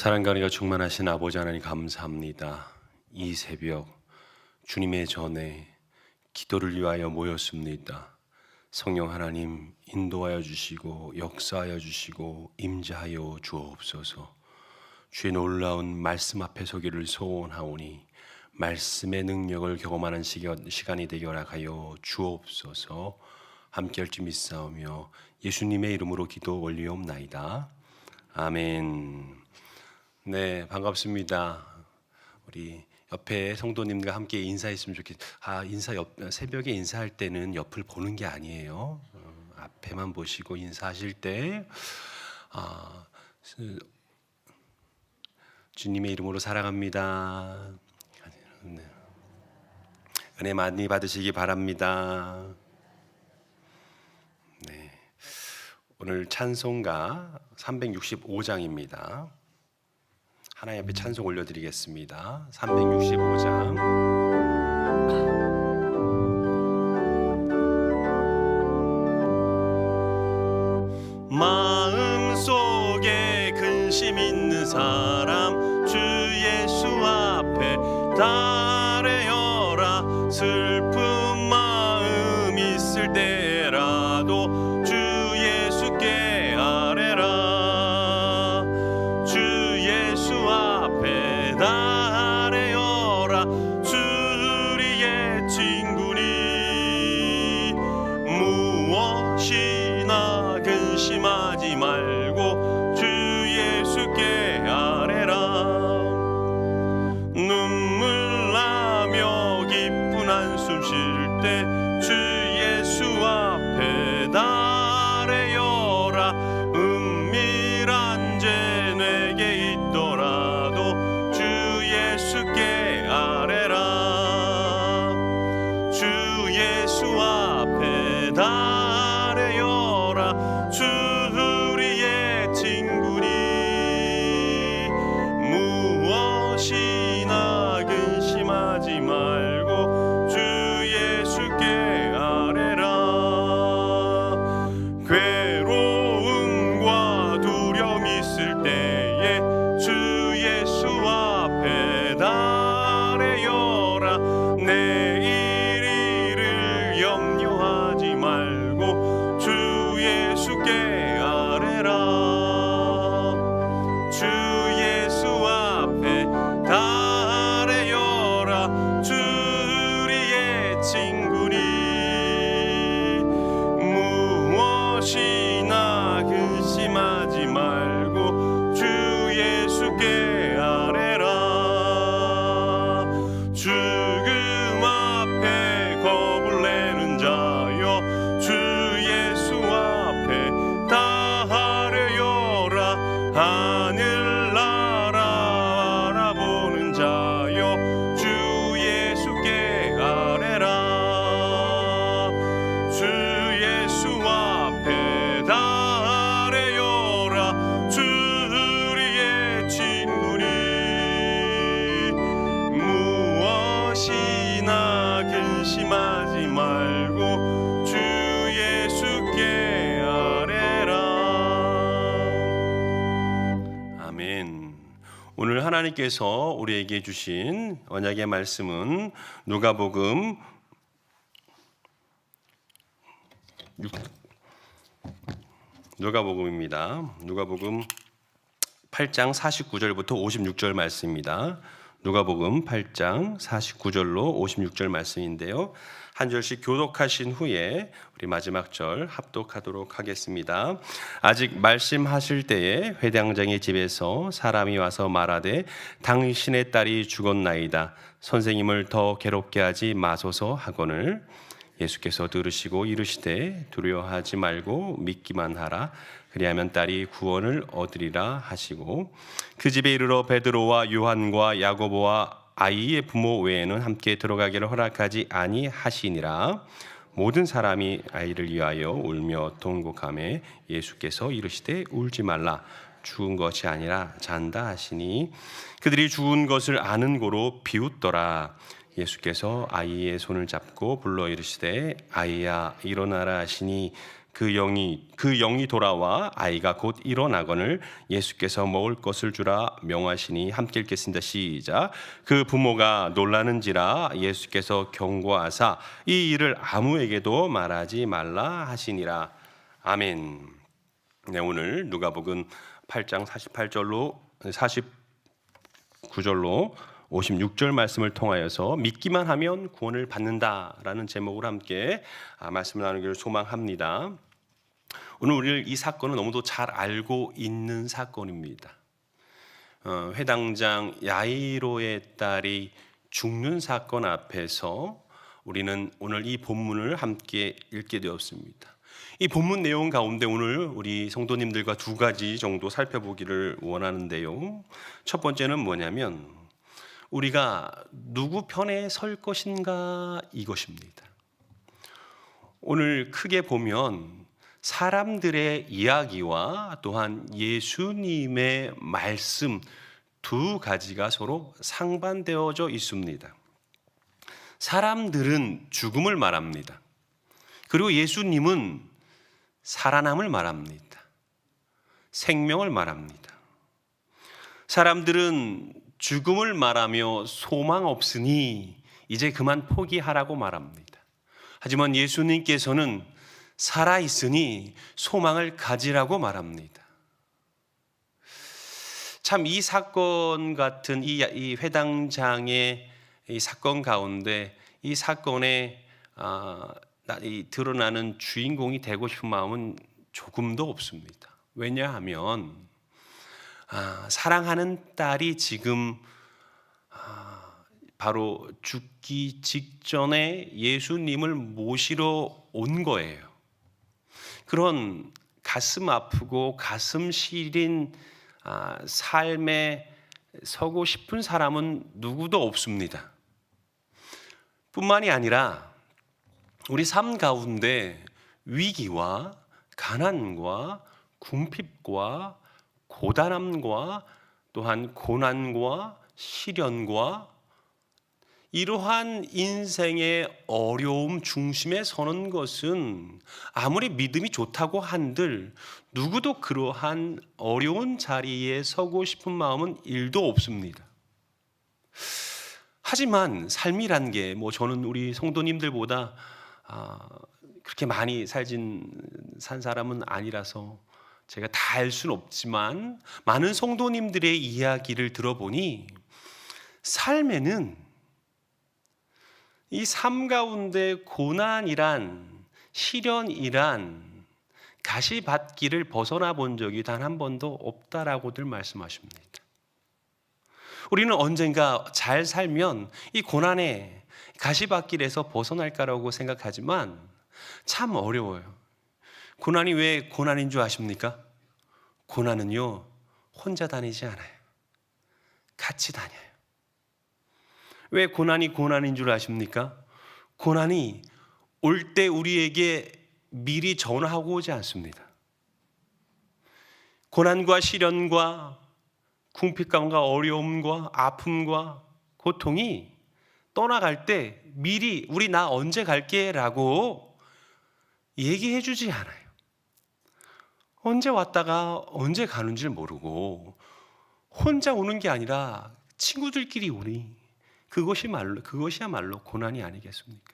사랑과 은혜가 충만하신 아버지 하나님 감사합니다. 이 새벽 주님의 전에 기도를 위하여 모였습니다. 성령 하나님 인도하여 주시고 역사하여 주시고 임재하여 주옵소서. 주의 놀라운 말씀 앞에 서기를 소원하오니 말씀의 능력을 경험하는 시간이 되게 허락하여 주옵소서. 함께 할 줄 믿사오며 예수님의 이름으로 기도 올리옵나이다. 아멘. 네, 반갑습니다. 우리 옆에 성도님과 함께 인사했으면 좋겠어요. 새벽에 인사할 때는 옆을 보는 게 아니에요. 앞에만 보시고 인사하실 때 주님의 이름으로 사랑합니다. 은혜 많이 받으시기 바랍니다. 네, 오늘 찬송가 365장입니다. 하나님 앞에 찬송 올려드리겠습니다. 365장. 마음속에 근심 있는 사람 주 예수 앞에 달래어라. 슬픈 마음 있을 때라도 주 예수께 아뢰라. 주 예수 앞에 달래어라. 주 우리의 친구니 무엇이나 근심하지 말고 주 예수께 아뢰라. 눈물 나며 깊은 한숨 쉴 때 주 예수 앞에 달래어라. 은밀한 죄 내게 있더라도 주 예수께 아뢰라. 주 예수 앞에 달래어라. 주 우리의 친구니 무엇이나 근심하지 말고 주 예수께 아뢰라. 괴로움과 두려움 있을 때에 주 예수 앞에 달래어라. 내일 일을 염려하지 말고 주 예수께 아뢰라. 주 예수 앞에 달래어라. 주 우리의 친구니 무엇이나 근심하지 말고 주 예수께 아뢰라. 죽음 앞에 겁을 내는 자여 주 예수 앞에 달래어라. 하늘 나라 바라보는 자여 주 예수께 아뢰라. 주 예수 앞에 달래어라. 주 우리의 친구니 무엇이나 근심하지 말고 주 예수께 아뢰라. 아멘. 오늘 하나님께서 우리에게 주신 언약의 말씀은 누가복음 누가복음입니다. 누가복음 8장 49절부터 56절 말씀입니다. 누가복음 8장 49절로 56절 말씀인데요. 한 절씩 교독하신 후에 우리 마지막 절 합독하도록 하겠습니다. 아직 말씀하실 때에 회당장의 집에서 사람이 와서 말하되 당신의 딸이 죽었나이다. 선생님을 더 괴롭게 하지 마소서 하거늘 예수께서 들으시고 이르시되 두려워하지 말고 믿기만 하라. 그리하면 딸이 구원을 얻으리라 하시고 그 집에 이르러 베드로와 요한과 야고보와 아이의 부모 외에는 함께 들어가기를 허락하지 아니하시니라. 모든 사람이 아이를 위하여 울며 통곡하매 예수께서 이르시되 울지 말라. 죽은 것이 아니라 잔다 하시니 그들이 죽은 것을 아는 고로 비웃더라. 예수께서 아이의 손을 잡고 불러 이르시되 아이야 일어나라 하시니 그 영이 돌아와 아이가 곧 일어나거늘 예수께서 먹을 것을 주라 명하시니 함께 읽겠습니다. 시작. 그 부모가 놀라는지라 예수께서 경고하사 이 일을 아무에게도 말하지 말라 하시니라. 아멘. 네, 오늘 누가복음 8장 48절로 49절로 56절 말씀을 통하여서 믿기만 하면 구원을 받는다라는 제목으로 함께 말씀을 나누기를 소망합니다. 오늘 우리는 이 사건은 너무도 잘 알고 있는 사건입니다. 회당장 야이로의 딸이 죽는 사건 앞에서 우리는 오늘 이 본문을 함께 읽게 되었습니다. 이 본문 내용 가운데 오늘 우리 성도님들과 두 가지 정도 살펴보기를 원하는데요. 첫 번째는 뭐냐면 우리가 누구 편에 설 것인가 이것입니다. 오늘 크게 보면 사람들의 이야기와 또한 예수님의 말씀 두 가지가 서로 상반되어져 있습니다. 사람들은 죽음을 말합니다. 그리고 예수님은 살아남을 말합니다. 생명을 말합니다. 사람들은 죽음을 말하며 소망 없으니 이제 그만 포기하라고 말합니다. 하지만 예수님께서는 살아있으니 소망을 가지라고 말합니다. 참 이 사건 같은 이 회당장의 이 사건 가운데 이 사건에 드러나는 주인공이 되고 싶은 마음은 조금도 없습니다. 왜냐하면 사랑하는 딸이 지금 바로 죽기 직전에 예수님을 모시러 온 거예요. 그런 가슴 아프고 가슴 시린 삶에 서고 싶은 사람은 누구도 없습니다. 뿐만이 아니라 우리 삶 가운데 위기와 가난과 궁핍과 고단함과 또한 고난과 시련과 이러한 인생의 어려움 중심에 서는 것은 아무리 믿음이 좋다고 한들 누구도 그러한 어려운 자리에 서고 싶은 마음은 1도 없습니다. 하지만 삶이란 게 저는 우리 성도님들보다 그렇게 많이 산 사람은 아니라서 제가 다 알 수는 없지만 많은 성도님들의 이야기를 들어보니 삶에는 이 삶 가운데 고난이란 시련이란 가시밭길을 벗어나 본 적이 단 한 번도 없다라고들 말씀하십니다. 우리는 언젠가 잘 살면 이 고난의 가시밭길에서 벗어날까라고 생각하지만 참 어려워요. 고난이 왜 고난인 줄 아십니까? 고난은요 혼자 다니지 않아요. 같이 다녀요. 왜 고난이 고난인 줄 아십니까? 고난이 올 때 우리에게 미리 전화하고 오지 않습니다. 고난과 시련과 궁핍감과 어려움과 아픔과 고통이 떠나갈 때 미리 우리 나 언제 갈게 라고 얘기해 주지 않아요. 언제 왔다가 언제 가는지를 모르고 혼자 오는 게 아니라 친구들끼리 오니 그것이야말로 고난이 아니겠습니까?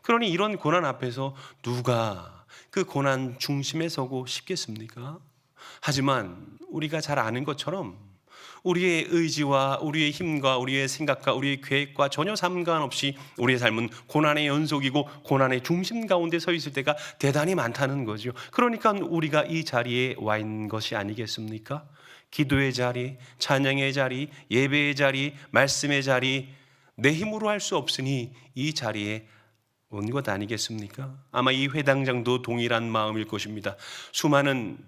그러니 이런 고난 앞에서 누가 그 고난 중심에 서고 싶겠습니까? 하지만 우리가 잘 아는 것처럼 우리의 의지와 우리의 힘과 우리의 생각과 우리의 계획과 전혀 상관없이 우리의 삶은 고난의 연속이고 고난의 중심 가운데 서 있을 때가 대단히 많다는 거죠. 그러니까 우리가 이 자리에 와 있는 것이 아니겠습니까? 기도의 자리, 찬양의 자리, 예배의 자리, 말씀의 자리, 내 힘으로 할 수 없으니 이 자리에 온 것 아니겠습니까? 아마 이 회당장도 동일한 마음일 것입니다. 수많은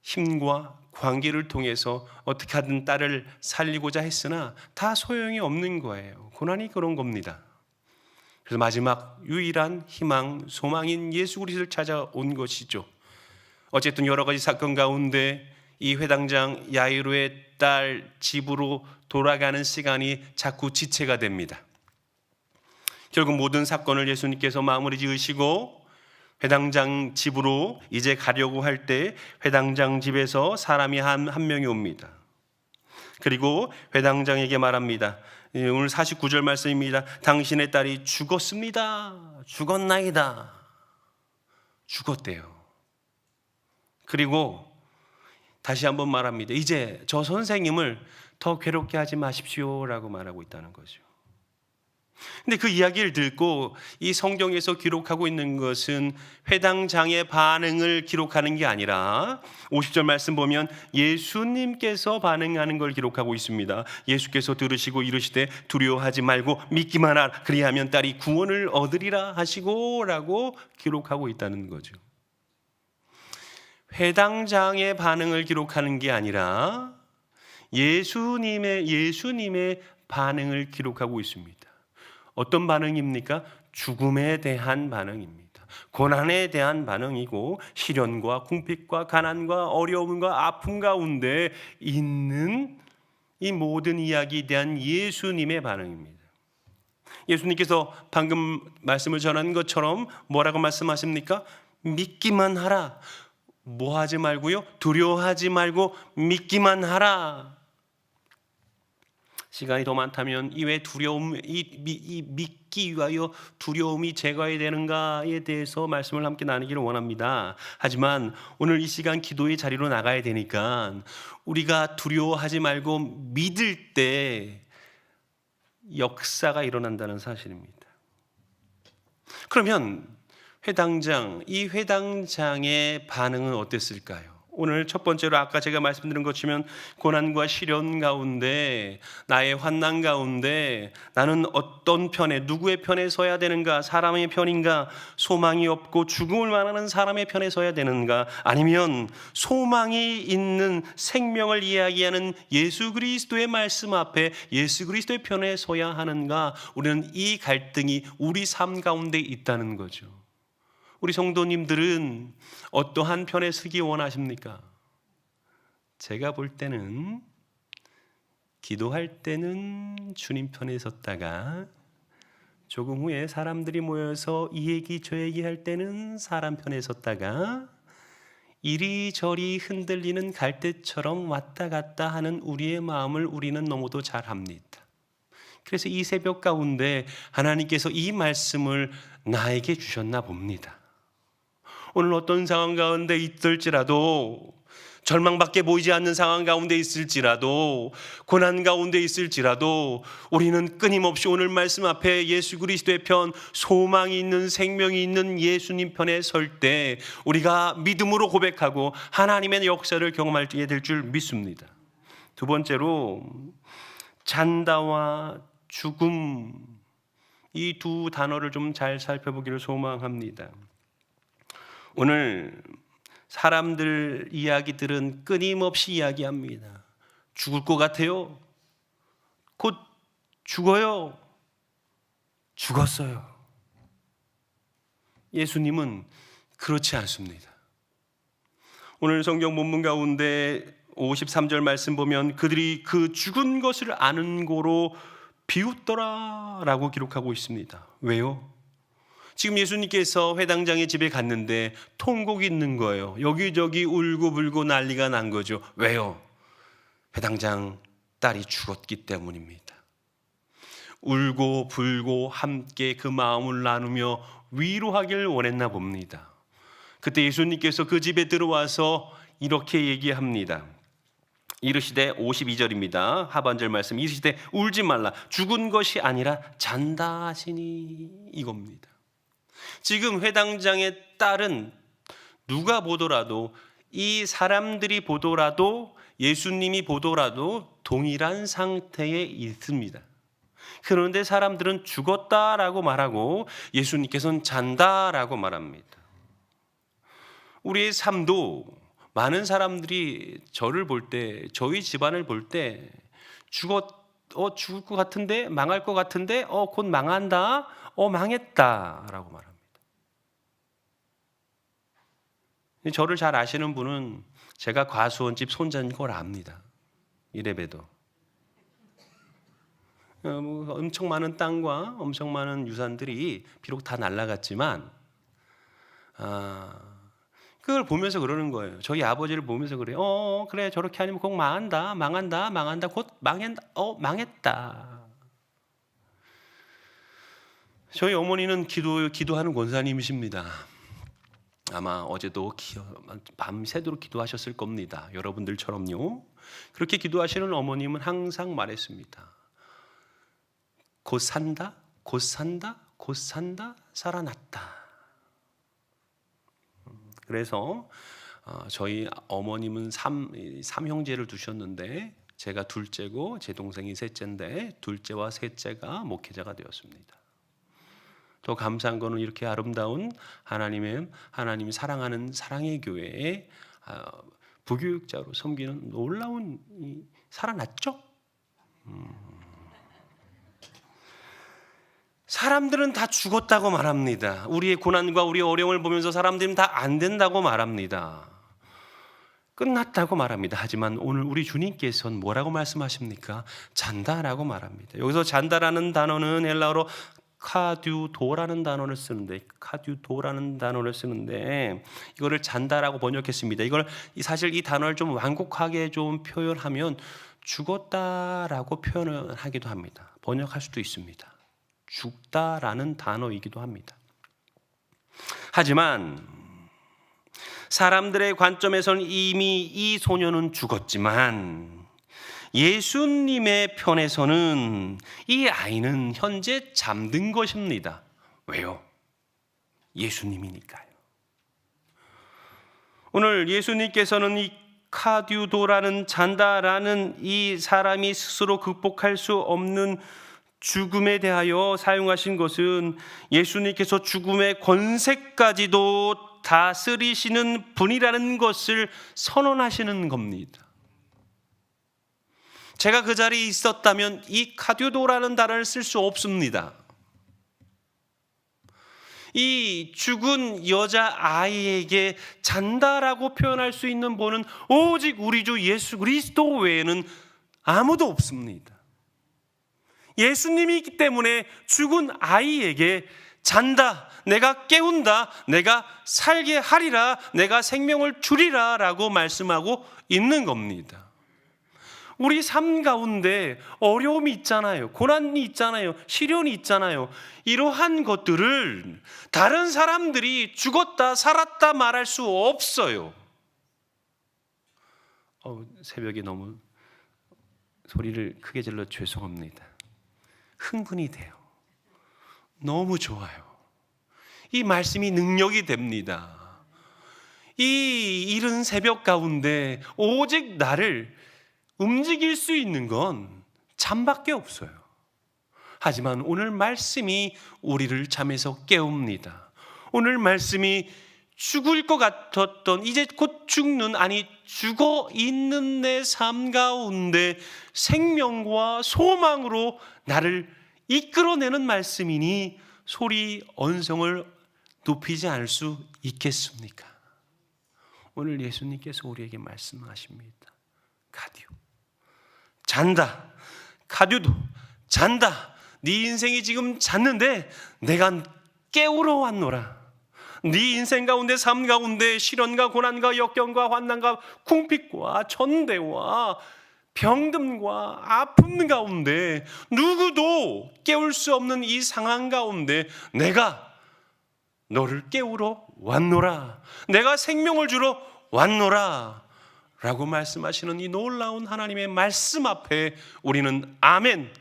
힘과 관계를 통해서 어떻게 하든 딸을 살리고자 했으나 다 소용이 없는 거예요. 고난이 그런 겁니다. 그래서 마지막 유일한 희망, 소망인 예수 그리스도를 찾아온 것이죠. 어쨌든 여러 가지 사건 가운데 이 회당장 야이로의 딸 집으로 돌아가는 시간이 자꾸 지체가 됩니다. 결국 모든 사건을 예수님께서 마무리 지으시고 회당장 집으로 이제 가려고 할 때 회당장 집에서 사람이 한 명이 옵니다. 그리고 회당장에게 말합니다. 오늘 49절 말씀입니다. 당신의 딸이 죽었습니다. 죽었나이다. 죽었대요. 그리고 다시 한번 말합니다. 이제 저 선생님을 더 괴롭게 하지 마십시오라고 말하고 있다는 거죠. 근데 그 이야기를 듣고 이 성경에서 기록하고 있는 것은 회당장의 반응을 기록하는 게 아니라 50절 말씀 보면 예수님께서 반응하는 걸 기록하고 있습니다. 예수께서 들으시고 이르시되 두려워하지 말고 믿기만 하라. 그리하면 딸이 구원을 얻으리라 하시고 라고 기록하고 있다는 거죠. 회당장의 반응을 기록하는 게 아니라 예수님의 반응을 기록하고 있습니다. 어떤 반응입니까? 죽음에 대한 반응입니다. 고난에 대한 반응이고 시련과 궁핍과 가난과 어려움과 아픔 가운데 있는 이 모든 이야기에 대한 예수님의 반응입니다. 예수님께서 방금 말씀을 전한 것처럼 뭐라고 말씀하십니까? 믿기만 하라. 뭐 하지 말고요? 두려워하지 말고 믿기만 하라. 시간이 더 많다면 이 왜 두려움, 이 믿기 위하여 두려움이 제거해야 되는가에 대해서 말씀을 함께 나누기를 원합니다. 하지만 오늘 이 시간 기도의 자리로 나가야 되니까 우리가 두려워하지 말고 믿을 때 역사가 일어난다는 사실입니다. 그러면 이 회당장의 반응은 어땠을까요? 오늘 첫 번째로 아까 제가 말씀드린 것처럼 고난과 시련 가운데 나의 환난 가운데 나는 어떤 편에 누구의 편에 서야 되는가? 사람의 편인가? 소망이 없고 죽음을 말하는 사람의 편에 서야 되는가? 아니면 소망이 있는 생명을 이야기하는 예수 그리스도의 말씀 앞에 예수 그리스도의 편에 서야 하는가? 우리는 이 갈등이 우리 삶 가운데 있다는 거죠. 우리 성도님들은 어떠한 편에 서기 원하십니까? 제가 볼 때는 기도할 때는 주님 편에 섰다가 조금 후에 사람들이 모여서 이 얘기 저 얘기 할 때는 사람 편에 섰다가 이리저리 흔들리는 갈대처럼 왔다 갔다 하는 우리의 마음을 우리는 너무도 잘 합니다. 그래서 이 새벽 가운데 하나님께서 이 말씀을 나에게 주셨나 봅니다. 오늘 어떤 상황 가운데 있을지라도 절망밖에 보이지 않는 상황 가운데 있을지라도 고난 가운데 있을지라도 우리는 끊임없이 오늘 말씀 앞에 예수 그리스도의 편 소망이 있는 생명이 있는 예수님 편에 설 때 우리가 믿음으로 고백하고 하나님의 역사를 경험하게 될 줄 믿습니다. 두 번째로 잔다와 죽음 이 두 단어를 좀 잘 살펴보기를 소망합니다. 오늘 사람들 이야기들은 끊임없이 이야기합니다. 죽을 것 같아요. 곧 죽어요. 죽었어요. 예수님은 그렇지 않습니다. 오늘 성경 본문 가운데 53절 말씀 보면 그들이 그 죽은 것을 아는 고로 비웃더라라고 기록하고 있습니다. 왜요? 지금 예수님께서 회당장의 집에 갔는데 통곡이 있는 거예요. 여기저기 울고 불고 난리가 난 거죠. 왜요? 회당장 딸이 죽었기 때문입니다. 울고 불고 함께 그 마음을 나누며 위로하길 원했나 봅니다. 그때 예수님께서 그 집에 들어와서 이렇게 얘기합니다. 이르시되 52절입니다. 하반절 말씀 이르시되 울지 말라 죽은 것이 아니라 잔다 하시니 이겁니다. 지금 회당장의 딸은 누가 보더라도 이 사람들이 보더라도 예수님이 보더라도 동일한 상태에 있습니다. 그런데 사람들은 죽었다라고 말하고 예수님께서는 잔다라고 말합니다. 우리의 삶도 많은 사람들이 저를 볼 때, 저희 집안을 볼 때 죽을 것 같은데, 망할 것 같은데, 곧 망한다, 망했다라고 말합니다. 저를 잘 아시는 분은 제가 과수원집 손자인 걸 압니다. 이래봬도. 엄청 많은 땅과 엄청 많은 유산들이 비록 다 날아갔지만 그걸 보면서 그러는 거예요. 저희 아버지를 보면서 그래요. 그래 저렇게 하면 꼭 망한다 곧 망했다. 저희 어머니는 기도하는 권사님이십니다. 아마 어제도 밤새도록 기도하셨을 겁니다. 여러분들처럼요. 그렇게 기도하시는 어머님은 항상 말했습니다. 곧 산다, 곧 산다, 곧 산다, 살아났다. 그래서 저희 어머님은 삼형제를 두셨는데 제가 둘째고 제 동생이 셋째인데 둘째와 셋째가 목회자가 되었습니다. 더 감사한 거는 이렇게 아름다운 하나님이 사랑하는 사랑의 교회에 부교육자로 섬기는 놀라운 살아났죠? 사람들은 다 죽었다고 말합니다. 우리의 고난과 우리의 어려움을 보면서 사람들은 다 안 된다고 말합니다. 끝났다고 말합니다. 하지만 오늘 우리 주님께서는 뭐라고 말씀하십니까? 잔다라고 말합니다. 여기서 잔다라는 단어는 헬라어로 카듀도라는 단어를 쓰는데 이거를 잔다라고 번역했습니다. 이걸 사실 이 단어를 좀 완곡하게 좀 표현하면 죽었다라고 표현하기도 합니다. 번역할 수도 있습니다. 죽다라는 단어이기도 합니다. 하지만 사람들의 관점에서는 이미 이 소녀는 죽었지만 예수님의 편에서는 이 아이는 현재 잠든 것입니다. 왜요? 예수님이니까요. 오늘 예수님께서는 이 카듀도라는 잔다라는 이 사람이 스스로 극복할 수 없는 죽음에 대하여 사용하신 것은 예수님께서 죽음의 권세까지도 다스리시는 분이라는 것을 선언하시는 겁니다. 제가 그 자리에 있었다면 이 카듀도라는 단어를 쓸 수 없습니다. 이 죽은 여자아이에게 잔다라고 표현할 수 있는 분은 오직 우리 주 예수 그리스도 외에는 아무도 없습니다. 예수님이 있기 때문에 죽은 아이에게 잔다, 내가 깨운다, 내가 살게 하리라, 내가 생명을 주리라 라고 말씀하고 있는 겁니다. 우리 삶 가운데 어려움이 있잖아요. 고난이 있잖아요. 시련이 있잖아요. 이러한 것들을 다른 사람들이 죽었다 살았다 말할 수 없어요. 새벽에 너무 소리를 크게 질러 죄송합니다. 흥분이 돼요. 너무 좋아요. 이 말씀이 능력이 됩니다. 이 이른 새벽 가운데 오직 나를 움직일 수 있는 건 잠밖에 없어요. 하지만 오늘 말씀이 우리를 잠에서 깨웁니다. 오늘 말씀이 죽을 것 같았던 이제 곧 죽는 죽어 있는 내 삶 가운데 생명과 소망으로 나를 이끌어내는 말씀이니 소리 언성을 높이지 않을 수 있겠습니까? 오늘 예수님께서 우리에게 말씀하십니다. 카듀 잔다. 카듀도 잔다. 네 인생이 지금 잤는데 내가 깨우러 왔노라. 네 인생 가운데 삶 가운데 시련과 고난과 역경과 환난과 궁핍과 전대와 병듦과 아픔 가운데 누구도 깨울 수 없는 이 상황 가운데 내가 너를 깨우러 왔노라. 내가 생명을 주러 왔노라 라고 말씀하시는 이 놀라운 하나님의 말씀 앞에 우리는 아멘,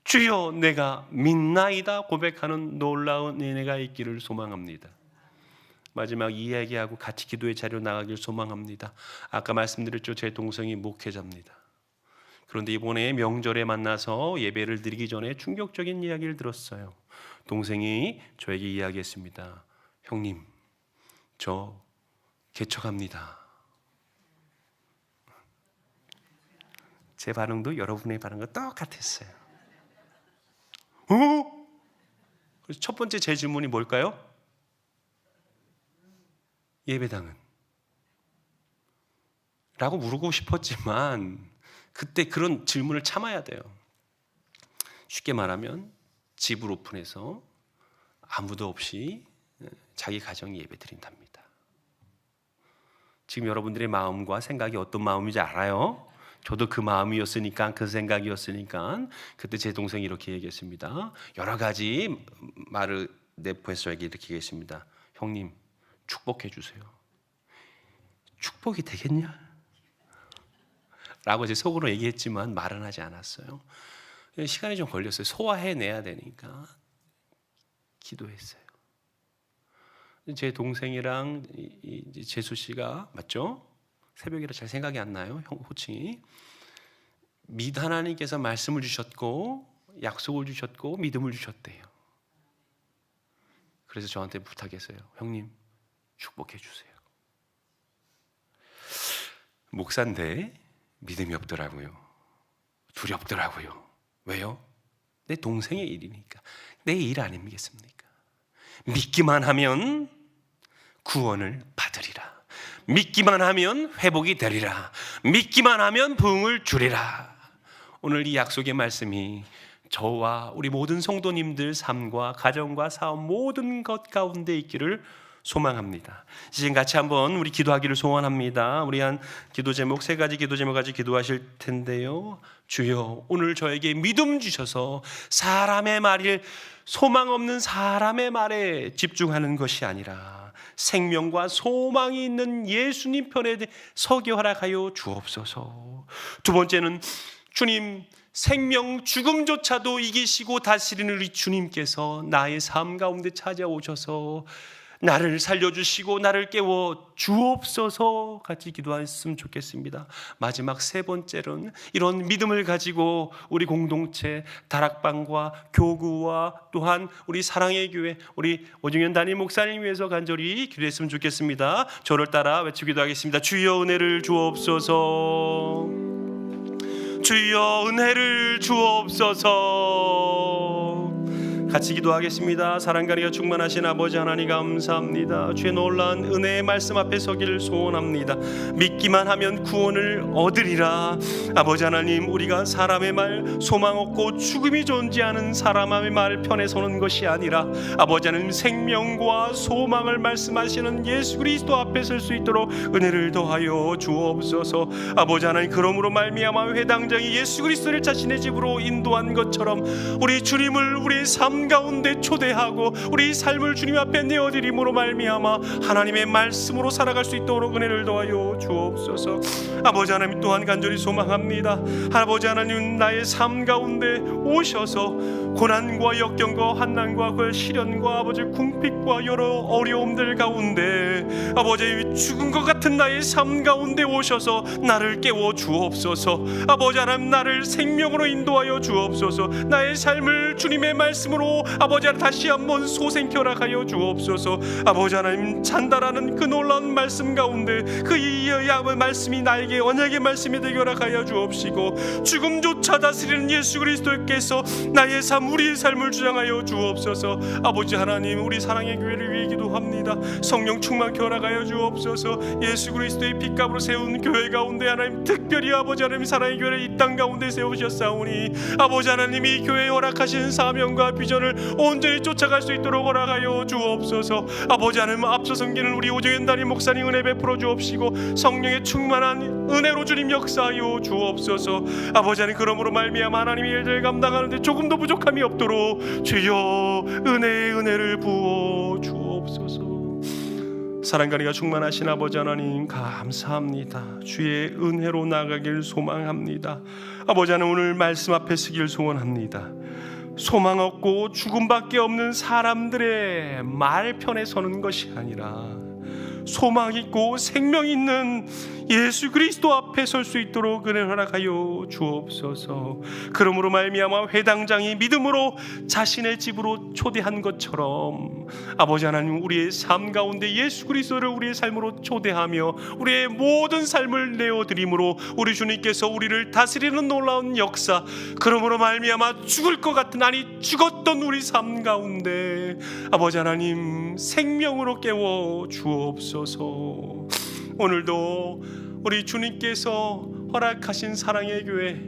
주여 내가 믿나이다 고백하는 놀라운 은혜가 있기를 소망합니다. 마지막 이야기하고 같이 기도의 자리로 나가길 소망합니다. 아까 말씀드렸죠. 제 동생이 목회자입니다. 그런데 이번에 명절에 만나서 예배를 드리기 전에 충격적인 이야기를 들었어요. 동생이 저에게 이야기했습니다. 형님, 저 개척합니다. 제 반응도 여러분의 반응과 똑같았어요. 그래서 첫 번째 제 질문이 뭘까요? 예배당은? 라고 물고 싶었지만 그때 그런 질문을 참아야 돼요. 쉽게 말하면 집을 오픈해서 아무도 없이 자기 가정이 예배 드린답니다. 지금 여러분들의 마음과 생각이 어떤 마음인지 알아요? 저도 그 마음이었으니까, 그 생각이었으니까 그때 제 동생이 이렇게 얘기했습니다. 여러 가지 말을 내포해서 저에게 이렇게 얘기했습니다. 형님, 축복해 주세요. 축복이 되겠냐? 라고 제 속으로 얘기했지만 말은 하지 않았어요. 시간이 좀 걸렸어요. 소화해내야 되니까 기도했어요. 제 동생이랑 재수 씨가, 맞죠? 새벽이라 잘 생각이 안 나요. 형 호칭이. 하나님께서 말씀을 주셨고 약속을 주셨고 믿음을 주셨대요. 그래서 저한테 부탁했어요. 형님, 축복해 주세요. 목사인데 믿음이 없더라고요. 두렵더라고요. 왜요? 내 동생의 일이니까. 내 일 아니겠습니까? 믿기만 하면 구원을 받으리라. 믿기만 하면 회복이 되리라. 믿기만 하면 부흥을 주리라. 오늘 이 약속의 말씀이 저와 우리 모든 성도님들 삶과 가정과 사업 모든 것 가운데 있기를 소망합니다. 지금 같이 한번 우리 기도하기를 소원합니다. 우리 한 기도 제목, 세 가지 기도 제목 가지고 기도하실 텐데요. 주여, 오늘 저에게 믿음 주셔서 사람의 말을, 소망 없는 사람의 말에 집중하는 것이 아니라 생명과 소망이 있는 예수님 편에 서게 허락하여 주옵소서. 두 번째는 주님, 생명 죽음조차도 이기시고 다스리는 우리 주님께서 나의 삶 가운데 찾아오셔서 나를 살려주시고 나를 깨워 주옵소서 같이 기도했으면 좋겠습니다. 마지막 세 번째는 이런 믿음을 가지고 우리 공동체, 다락방과 교구와 또한 우리 사랑의 교회, 우리 오정현 담임 목사님 위해서 간절히 기도했으면 좋겠습니다. 저를 따라 외치기도 하겠습니다. 주여 은혜를 주옵소서. 주여 은혜를 주옵소서. 같이 기도하겠습니다. 사랑과 은혜가 충만하신 아버지 하나님 감사합니다. 주의 놀라운 은혜의 말씀 앞에 서기를 소원합니다. 믿기만 하면 구원을 얻으리라. 아버지 하나님, 우리가 사람의 말, 소망 없고 죽음이 존재하는 사람의 말 편에 서는 것이 아니라 아버지 하나님, 생명과 소망을 말씀하시는 예수 그리스도 앞에 설 수 있도록 은혜를 더하여 주옵소서. 아버지 하나님, 그러므로 말미암아 회당장이 예수 그리스도를 자신의 집으로 인도한 것처럼 우리 주님을 우리의 삶 가운데 초대하고 우리 삶을 주님 앞에 내어드림으로 말미암아 하나님의 말씀으로 살아갈 수 있도록 은혜를 더하여 주옵소서. 아버지 하나님, 또한 간절히 소망합니다. 아버지 하나님, 나의 삶 가운데 오셔서 고난과 역경과 환난과 그 시련과 아버지 궁핍과 여러 어려움들 가운데 아버지 죽은 것 같은 나의 삶 가운데 오셔서 나를 깨워 주옵소서. 아버지 하나님, 나를 생명으로 인도하여 주옵소서. 나의 삶을 주님의 말씀으로 아버지 하나님 다시 한번 소생케 허락하여 주옵소서. 아버지 하나님, 찬달하는 그 놀라운 말씀 가운데 그 야의 말씀이 나에게 언약의 말씀이 되게 허락하여 주옵시고 죽음조차 다스리는 예수 그리스도께서 나의 삶, 우리의 삶을 주장하여 주옵소서. 아버지 하나님, 우리 사랑의 교회를 위해 기도합니다. 성령 충만케 허락하여 주옵소서. 예수 그리스도의 핏값으로 세운 교회 가운데 하나님, 특별히 아버지 하나님 사랑의 교회를 이 땅 가운데 세우셨사오니 아버지 하나님, 이 교회에 허락하신 사명과 비전을 온전히 쫓아갈 수 있도록 허락하여 주옵소서. 아버지 하나님, 앞서 섬기는 우리 오정현 담임 목사님 은혜 베풀어 주옵시고 성령의 충만한 은혜로 주님 역사하여 주옵소서. 아버지 하나님, 그러므로 말미암아 하나님의 일들을 감당하는데 조금도 부족함이 없도록 주여 은혜의 은혜를 부어 주옵소서. 사랑과 은혜가 충만하신 아버지 하나님 감사합니다. 주의 은혜로 나가길 소망합니다. 아버지 하나님, 오늘 말씀 앞에 서길 소원합니다. 소망 없고 죽음밖에 없는 사람들의 말 편에 서는 것이 아니라 소망 있고 생명 있는 예수 그리스도 앞에 설 수 있도록 은혜 허락하여 주옵소서. 그러므로 말미암아 회당장이 믿음으로 자신의 집으로 초대한 것처럼 아버지 하나님, 우리의 삶 가운데 예수 그리스도를 우리의 삶으로 초대하며 우리의 모든 삶을 내어드림으로 우리 주님께서 우리를 다스리는 놀라운 역사, 그러므로 말미암아 죽을 것 같은, 아니 죽었던 우리 삶 가운데 아버지 하나님 생명으로 깨워 주옵소서. 오늘도 우리 주님께서 허락하신 사랑의 교회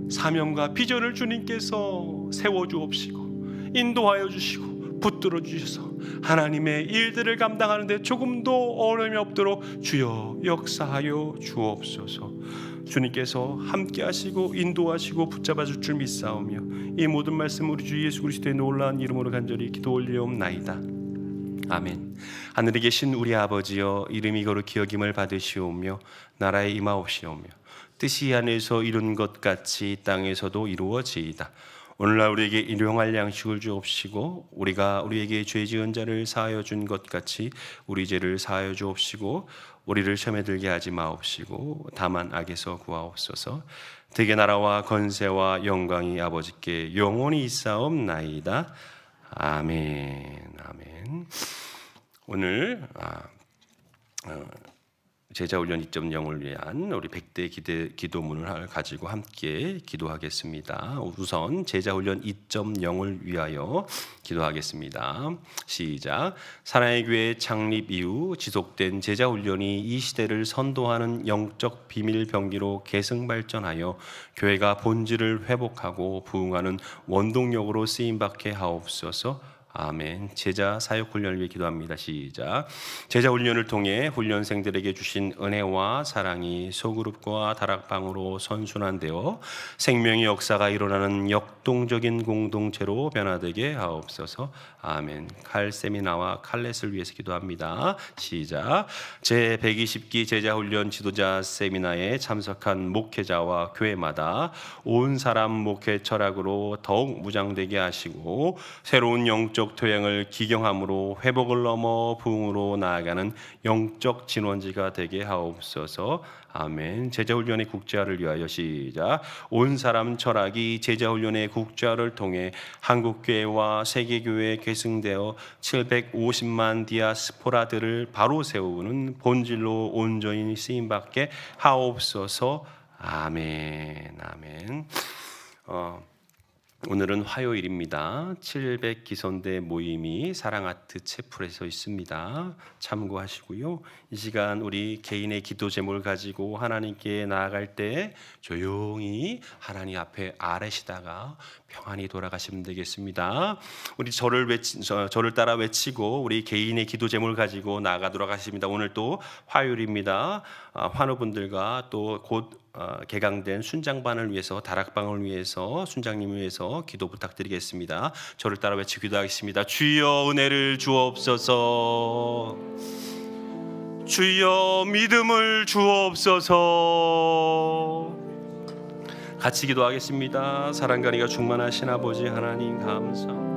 사명과 비전을 주님께서 세워주옵시고 인도하여 주시고 붙들어 주셔서 하나님의 일들을 감당하는데 조금도 어려움이 없도록 주여 역사하여 주옵소서. 주님께서 함께 하시고 인도하시고 붙잡아 줄 줄 믿사오며 이 모든 말씀 우리 주 예수 그리스도의 놀라운 이름으로 간절히 기도 올리옵나이다. 아멘. 하늘에 계신 우리 아버지여, 이름이 거룩히 여김을 받으시오며 나라에 임하옵시오며 뜻이 하늘에서 이룬 것 같이 땅에서도 이루어지이다. 오늘날 우리에게 일용할 양식을 주옵시고 우리가 우리에게 죄 지은 자를 사하여 준 것 같이 우리 죄를 사하여 주옵시고 우리를 시험에 들게 하지 마옵시고 다만 악에서 구하옵소서. 대개 나라와 권세와 영광이 아버지께 영원히 있사옵나이다. 아멘. 아멘. 오늘 제자훈련 2.0을 위한 우리 100대 기도문을 가지고 함께 기도하겠습니다. 우선 제자훈련 2.0을 위하여 기도하겠습니다. 시작. 사랑의 교회 창립 이후 지속된 제자훈련이 이 시대를 선도하는 영적 비밀 병기로 계승발전하여 교회가 본질을 회복하고 부흥하는 원동력으로 쓰임받게 하옵소서. 아멘. 제자 사역 훈련을 위해 기도합니다. 시작. 제자 훈련을 통해 훈련생들에게 주신 은혜와 사랑이 소그룹과 다락방으로 선순환되어 생명의 역사가 일어나는 역동적인 공동체로 변화되게 하옵소서. 아멘. 칼세미나와 칼렛을 위해서 기도합니다. 시작. 제120기 제자훈련 지도자 세미나에 참석한 목회자와 교회마다 온 사람 목회 철학으로 더욱 무장되게 하시고 새로운 영적 토양을 기경함으로 회복을 넘어 부흥으로 나아가는 영적 진원지가 되게 하옵소서. 아멘. 제자훈련의 국제화를 위하여 시작. 온 사람 철학이 제자훈련의 국제화를 통해 한국교회와 세계교회에 계승되어 750만 디아스포라들을 바로 세우는 본질로 온전히 쓰임받게 하옵소서. 아멘. 아멘. 오늘은 화요일입니다. 700기선대 모임이 사랑아트 채플에서 있습니다. 참고하시고요. 이 시간 우리 개인의 기도 제목을 가지고 하나님께 나아갈 때 조용히 하나님 앞에 아뢰시다가 평안히 돌아가시면 되겠습니다. 우리 저를 따라 외치고 우리 개인의 기도 제목을 가지고 나아가도록 하겠습니다. 오늘 또 화요일입니다. 환우분들과 또 곧 개강된 순장반을 위해서 다락방을 위해서 순장님을 위해서 기도 부탁드리겠습니다. 저를 따라 외치고 기도하겠습니다. 주여 은혜를 주옵소서. 주여 믿음을 주옵소서. 같이 기도하겠습니다. 사랑과 은혜가 충만하신 아버지 하나님 감사합니다.